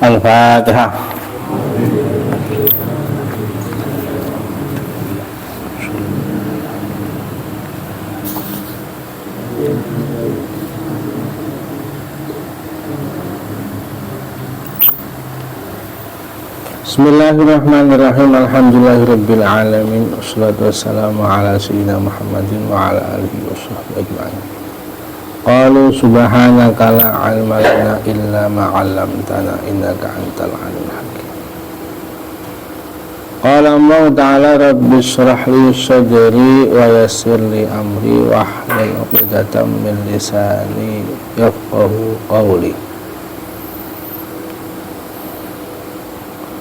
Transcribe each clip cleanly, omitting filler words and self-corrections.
Al-Fatihah. Bismillahirrahmanirrahim. Alhamdulillahirabbil alamin. Wassalatu wassalamu ala sayyidina Muhammadin wa ala alihi washabbihi ajma'in. Qalu subhanaka la 'ilma lana illa ma 'allamtana innaka antal 'alimul hakim. Qala Allah ta'ala rabbi shrah li sadri wa yassir li amri wahlul 'uqdatam min lisani yafqahu qawli.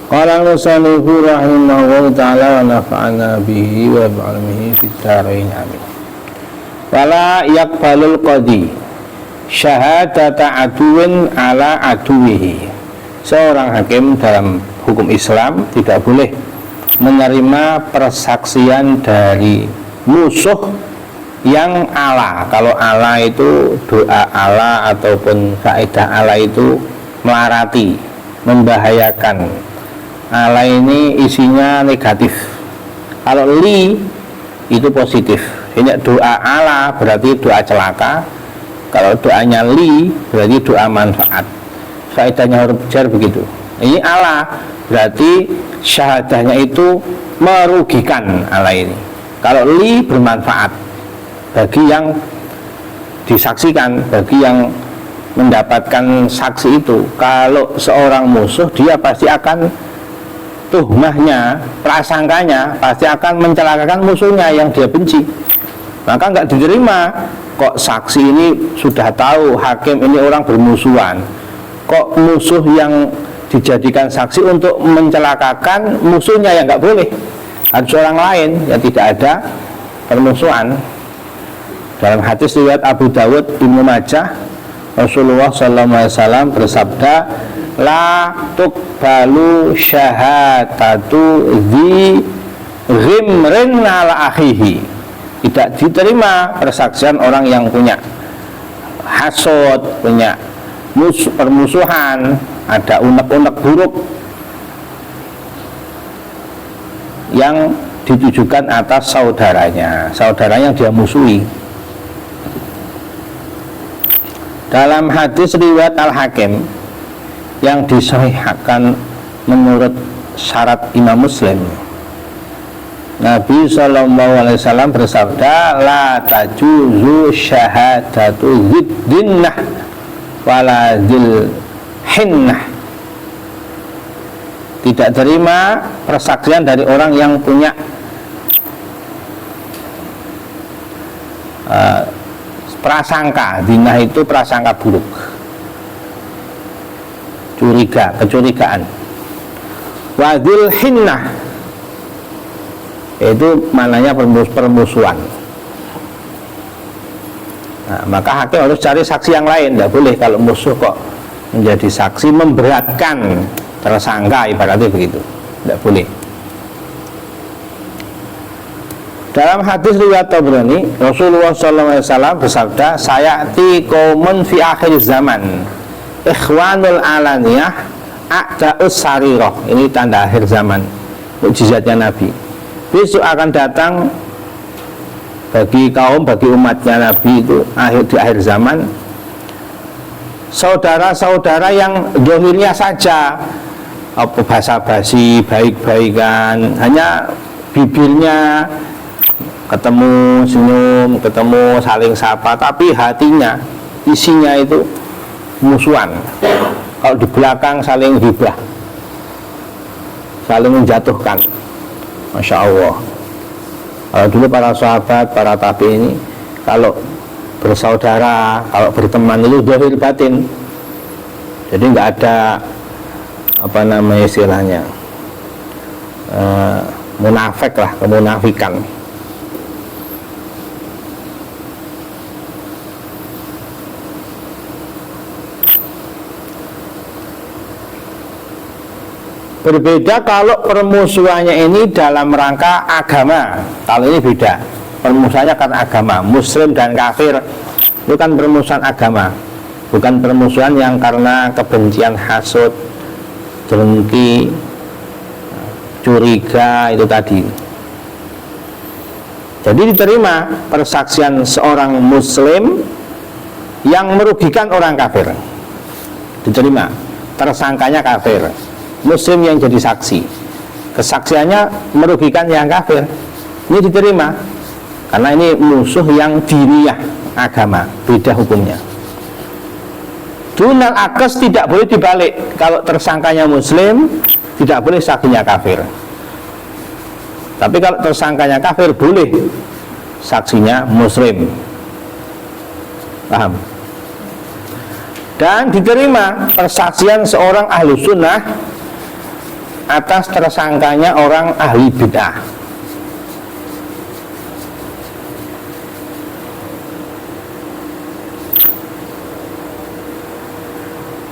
Qala al-musannifu rahimahullahu ta'ala wa nafa'ana bihi wa bi'ilmihi fid dharain amin. Wala yaqbalul qadi syahadata aduwin ala aduwihi. Seorang hakim dalam hukum Islam tidak boleh menerima persaksian dari musuh yang ala. Kalau ala itu doa ala ataupun kaidah ala itu melarati, membahayakan. Ala ini isinya negatif. Kalau li itu positif. Ini doa ala berarti doa celaka. Kalau doanya li berarti doa manfaat. Faedahnya huruf jar begitu. Ini ala berarti syahadahnya itu merugikan ala ini. Kalau li bermanfaat bagi yang disaksikan, bagi yang mendapatkan saksi itu. Kalau seorang musuh dia pasti akan tuhmahnya, prasangkanya pasti akan mencelakakan musuhnya yang dia benci. Maka nggak diterima. Kok saksi ini sudah tahu hakim ini orang bermusuhan, kok musuh yang dijadikan saksi untuk mencelakakan musuhnya, yang nggak boleh. Ada orang lain yang tidak ada permusuhan. Dalam hadis riwayat Abu Dawud, Ibnu Majah, Rasulullah SAW bersabda, la tuqbalu syahadatu dzi ghimrin ala akhihi. Tidak diterima persaksian orang yang punya hasad, punya permusuhan, ada unek-unek buruk yang ditujukan atas saudaranya yang dia musuhi. Dalam hadis riwayat Al-Hakim yang disahihkan menurut syarat Imam Muslim, Nabi SAW bersabda, la tajuzu syahadatu ziddinnah wala zil hinnah. Tidak terima persaksian dari orang yang punya prasangka. Dinah itu prasangka buruk, kecurigaan. Wadil hinnah itu maknanya permusuhan. Nah, maka hakim harus cari saksi yang lain. Tidak boleh kalau musuh kok menjadi saksi memberatkan tersangka, ibaratnya begitu. Tidak boleh. Dalam hadis riwayat Tabrani, Rasulullah SAW bersabda, sayati qaumun fi akhir zaman ikhwanul alaniyah a'da'us sarirah. Ini tanda akhir zaman, mukjizatnya Nabi. Besok akan datang bagi umatnya Nabi itu di akhir zaman, saudara-saudara yang zahirnya saja basa-basi, baik-baikan, hanya bibirnya ketemu senyum, ketemu saling sapa, tapi hatinya, isinya itu musuhan. Kalau di belakang saling hibah, saling menjatuhkan. Masya Allah. Kalau dulu para sahabat, para tabi ini, kalau bersaudara, kalau berteman itu zahir batin. Jadi nggak ada istilahnya munafik lah, kemunafikan. Berbeda kalau permusuhannya ini dalam rangka agama. Kalau ini beda, permusuhannya karena agama. Muslim dan kafir Itu kan permusuhan agama, bukan permusuhan yang karena kebencian, hasud, dengki, curiga itu tadi. Jadi diterima persaksian seorang muslim yang merugikan orang kafir, diterima. Tersangkanya kafir, muslim yang jadi saksi, kesaksiannya merugikan yang kafir, ini diterima karena ini musuh yang diniyah agama, beda hukumnya. Dunal akes tidak boleh dibalik, kalau tersangkanya muslim tidak boleh saksinya kafir. Tapi kalau tersangkanya kafir boleh saksinya muslim. Paham? Dan diterima persaksian seorang ahlu sunnah atas tersangkanya orang ahli bid'ah.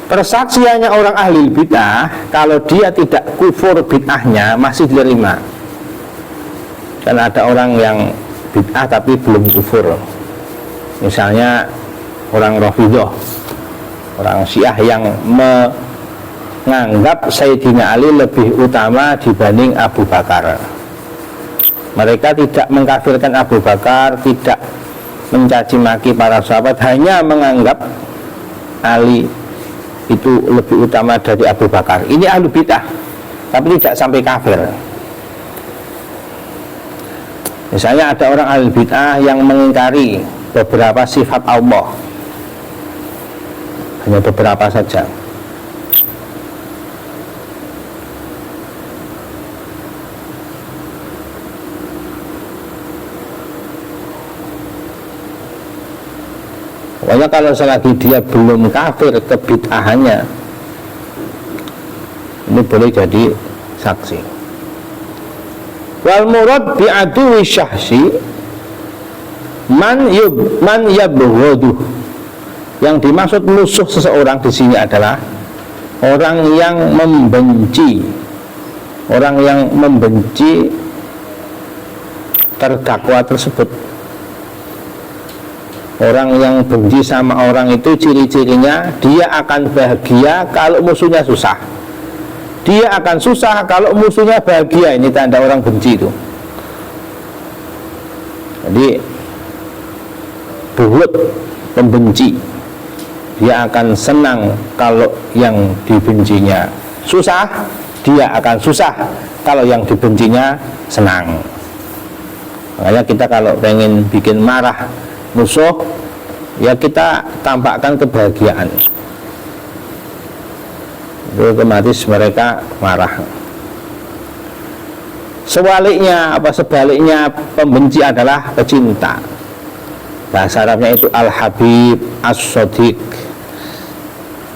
Persaksiannya orang ahli bid'ah, kalau dia tidak kufur bid'ahnya masih diterima. Karena ada orang yang bid'ah tapi belum kufur. Misalnya orang Rafidhah, orang Syiah yang menganggap Sayyidina Ali lebih utama dibanding Abu Bakar. Mereka tidak mengkafirkan Abu Bakar, tidak mencaci maki para sahabat, hanya menganggap Ali itu lebih utama dari Abu Bakar. Ini ahlu bid'ah, tapi tidak sampai kafir. Misalnya ada orang ahli bid'ah yang mengingkari beberapa sifat Allah, hanya beberapa saja. Pokoknya kalau selagi dia belum kafir kebid'ahannya, ini boleh jadi saksi. Wal murad bi'adui syahsi man yabghaduh. Yang dimaksud musuh seseorang di sini adalah orang yang membenci, orang yang membenci terdakwa tersebut. Orang yang benci sama orang itu ciri-cirinya dia akan bahagia kalau musuhnya susah. Dia akan susah kalau musuhnya bahagia. Ini tanda orang benci itu. Jadi buhut, pembenci, dia akan senang kalau yang dibencinya susah, dia akan susah kalau yang dibencinya senang. Makanya kita kalau pengen bikin marah musuh, ya kita tampakkan kebahagiaan, itu otomatis mereka marah. Sebaliknya pembenci adalah pecinta. Bahasa Arabnya itu al-habib as-sadiq,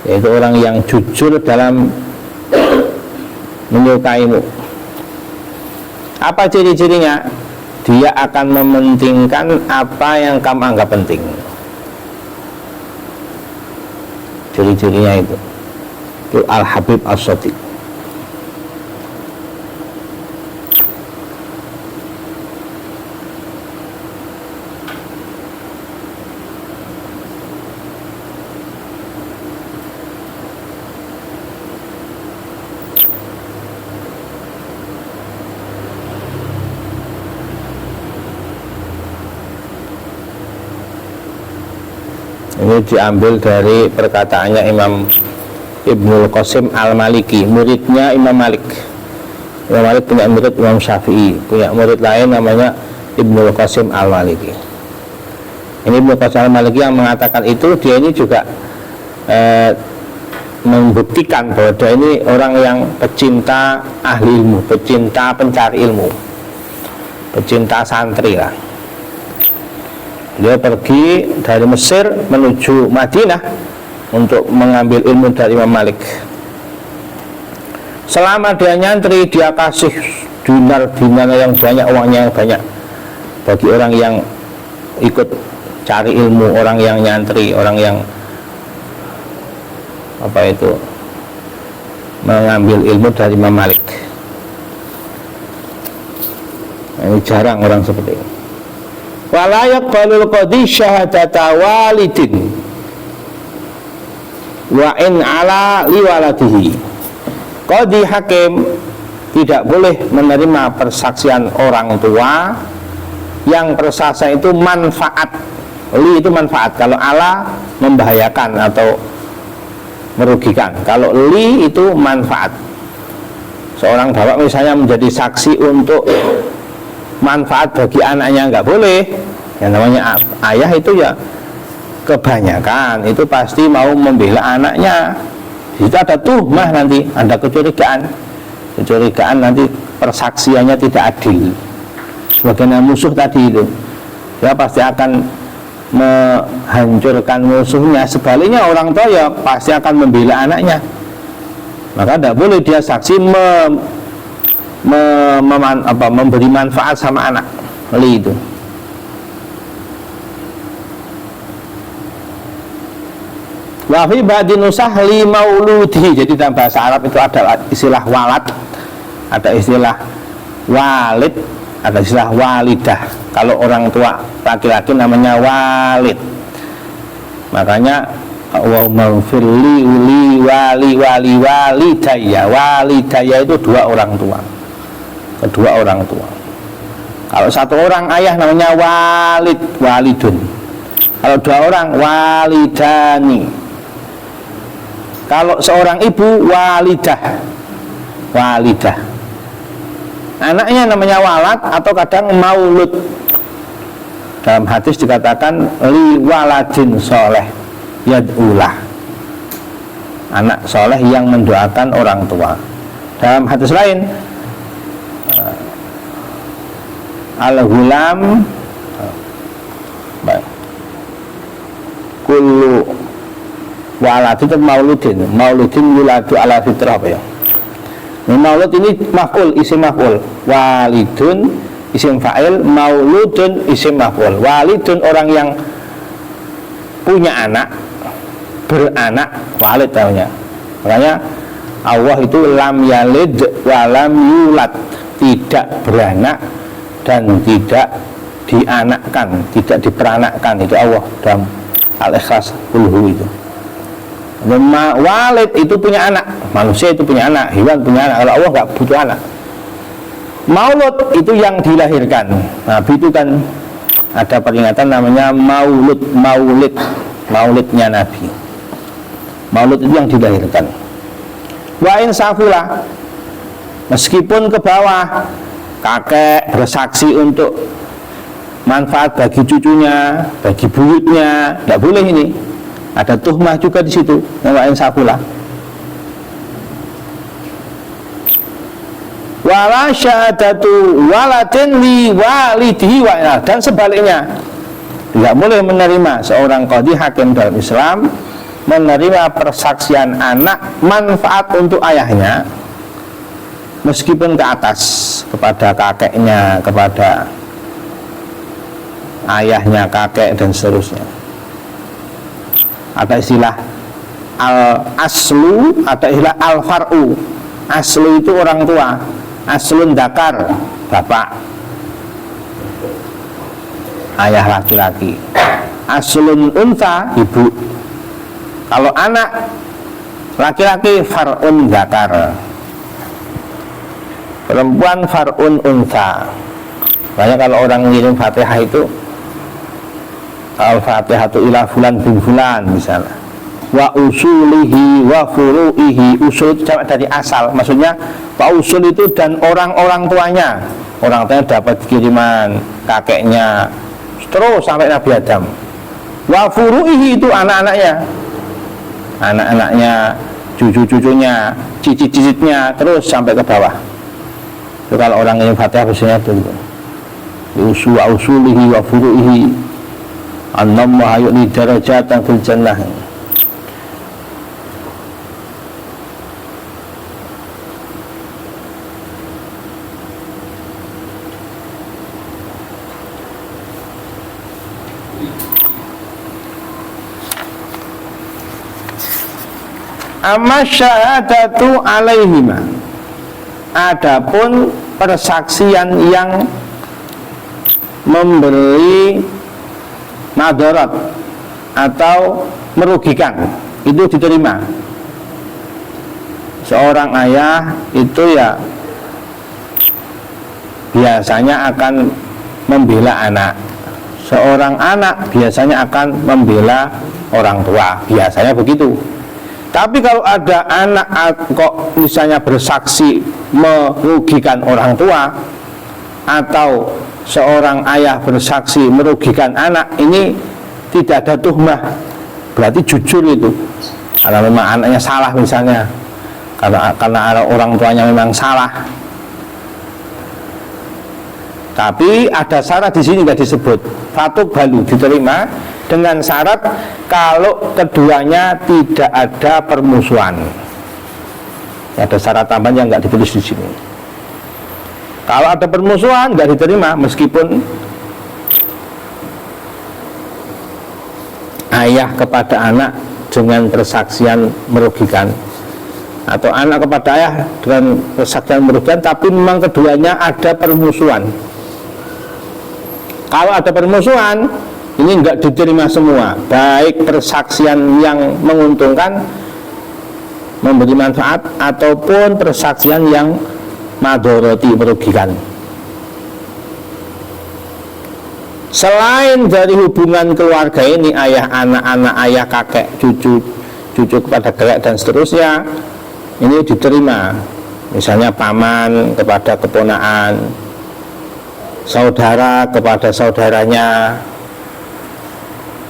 yaitu orang yang jujur dalam menyukaimu. Apa ciri-cirinya? Dia akan mementingkan apa yang kamu anggap penting. Ciri-cirinya itu al-habib as-sadiq. Ini diambil dari perkataannya Imam Ibnul Qasim Al-Maliki, muridnya Imam Malik. Imam Malik punya murid Imam Syafi'i, punya murid lain namanya Ibnul Qasim Al-Maliki. Ini Ibnul Qasim Al-Maliki yang mengatakan itu, dia ini juga membuktikan bahwa dia ini orang yang pecinta ahli ilmu, pecinta pencari ilmu, pecinta santri lah. Dia pergi dari Mesir menuju Madinah untuk mengambil ilmu dari Imam Malik. Selama dia nyantri, dia kasih dinar-dinar yang banyak, uangnya yang banyak bagi orang yang ikut cari ilmu, orang yang nyantri, orang yang mengambil ilmu dari Imam Malik. Ini jarang orang seperti ini. Wala yaqbalul qadhi syahadata walidin wa in ala liwaladihi. Qadhi hakim tidak boleh menerima persaksian orang tua yang persaksian itu manfaat. Li itu manfaat, kalau ala membahayakan atau merugikan. Kalau li itu manfaat. Seorang bapak misalnya menjadi saksi untuk manfaat bagi anaknya, nggak boleh. Yang namanya ayah itu ya kebanyakan itu pasti mau membela anaknya. Itu ada tuhmah, nanti ada kecurigaan nanti persaksiannya tidak adil. Sebagaimana musuh tadi itu, dia pasti akan menghancurkan musuhnya. Sebaliknya orang tua ya pasti akan membela anaknya. Maka tidak boleh dia saksi memberi manfaat sama anak. Li itu. Wa fi ba'di nusah li mauludi. Jadi dalam bahasa Arab itu ada istilah walad, ada istilah walid, ada istilah walidah. Kalau orang tua laki-laki namanya walid. Makanya Allahumma firli li walidayya. Walidayya itu dua orang tua, kedua orang tua. Kalau satu orang ayah namanya walidun. Kalau dua orang walidani. Kalau seorang ibu walidah. Anaknya namanya walad atau kadang maulud. Dalam hadis dikatakan li waladin soleh yad'ulah, anak soleh yang mendoakan orang tua. Dalam hadis lain al-ghulam kullu waladin mauludin yuladu ala fitrah. Apa ya? Maulud ini maf'ul, isim maf'ul. Walidun isim fa'il, mauludun isim maf'ul. Walidun orang yang punya anak, beranak, walid namanya. Makanya Allah itu lam yalid wa lam yulad, tidak beranak dan tidak dianakkan, tidak diperanakkan. Itu Allah dalam Al-Ikhlas kulhu itu. Walid itu punya anak, manusia itu punya anak, hewan punya anak. Kalau Allah nggak butuh anak. Maulud itu yang dilahirkan. Nabi itu kan ada peringatan namanya maulidnya Nabi. Maulud itu yang dilahirkan. Wa in safula, meskipun ke bawah kakek bersaksi untuk manfaat bagi cucunya, bagi buyutnya, tidak boleh ini. Ada tuhmah juga di situ, wa in safula. Wala syahadatu waladin li walidihi wa, dan sebaliknya tidak boleh menerima seorang qadhi hakim dalam Islam menerima persaksian anak manfaat untuk ayahnya meskipun ke atas, kepada kakeknya, kepada ayahnya, kakek dan seterusnya. Ada istilah al-aslu, ada istilah al-far'u. Aslu itu orang tua, aslun dakar bapak, ayah laki-laki. Aslun unta ibu. Kalau anak laki-laki far'un dakar, perempuan far'un unta. Banyak kalau orang ngirim Fatihah itu al-Fatihatu ila fulan bin fulan misalnya, wa usulihi wa furu'ihi. Usul itu jamak dari asal, maksudnya wa usul itu dan orang-orang tuanya. Orang tuanya dapat kiriman kakeknya terus sampai Nabi Adam. Wa furu'ihi itu anak-anaknya, anak-anaknya, cucu-cucunya, cicit-cicitnya, terus sampai ke bawah. Itu kalau orang ini Fatihah biasanya itu usul wa usulihi wa furu'ihi annamma yu'li darajatan fil jannah. Amma syahadatu alaihima, adapun persaksian yang memberi madarat atau merugikan, itu diterima. Seorang ayah itu ya biasanya akan membela anak. Seorang anak biasanya akan membela orang tua, biasanya begitu. Tapi kalau ada anak kok misalnya bersaksi merugikan orang tua, atau seorang ayah bersaksi merugikan anak, ini tidak ada tuhmah, berarti jujur itu. Kalau memang anaknya salah misalnya, karena orang tuanya memang salah. Tapi ada syarat di sini nggak disebut, fatuk balu, diterima dengan syarat kalau keduanya tidak ada permusuhan. Ada syarat tambahan yang nggak ditulis di sini. Kalau ada permusuhan nggak diterima, meskipun ayah kepada anak dengan persaksian merugikan, atau anak kepada ayah dengan persaksian merugikan, tapi memang keduanya ada permusuhan. Kalau ada permusuhan, ini enggak diterima semua, baik persaksian yang menguntungkan, memberi manfaat, ataupun persaksian yang madoroti, merugikan. Selain dari hubungan keluarga ini, ayah anak, ayah kakek, cucu kepada kakek dan seterusnya, ini diterima. Misalnya paman kepada keponakan, saudara kepada saudaranya,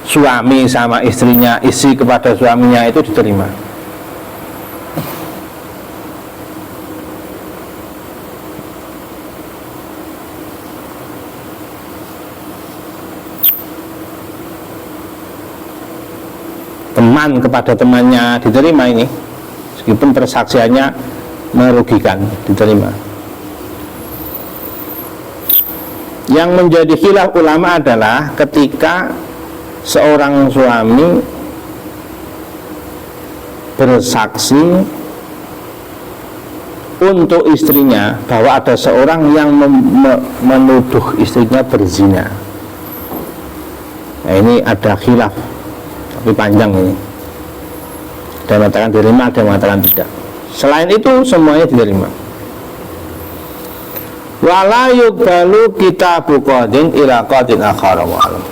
suami sama istrinya, istri kepada suaminya, itu diterima. Teman kepada temannya diterima ini, meskipun persaksiannya merugikan, diterima. Yang menjadi khilaf ulama adalah ketika seorang suami bersaksi untuk istrinya bahwa ada seorang yang menuduh istrinya berzina. Nah, ini ada khilaf, tapi panjang ini. Ada yang mengatakan diterima, ada yang mengatakan tidak. Selain itu semuanya diterima. Wala yuqbalu kitabu qadin ila qadin akhar wa alam.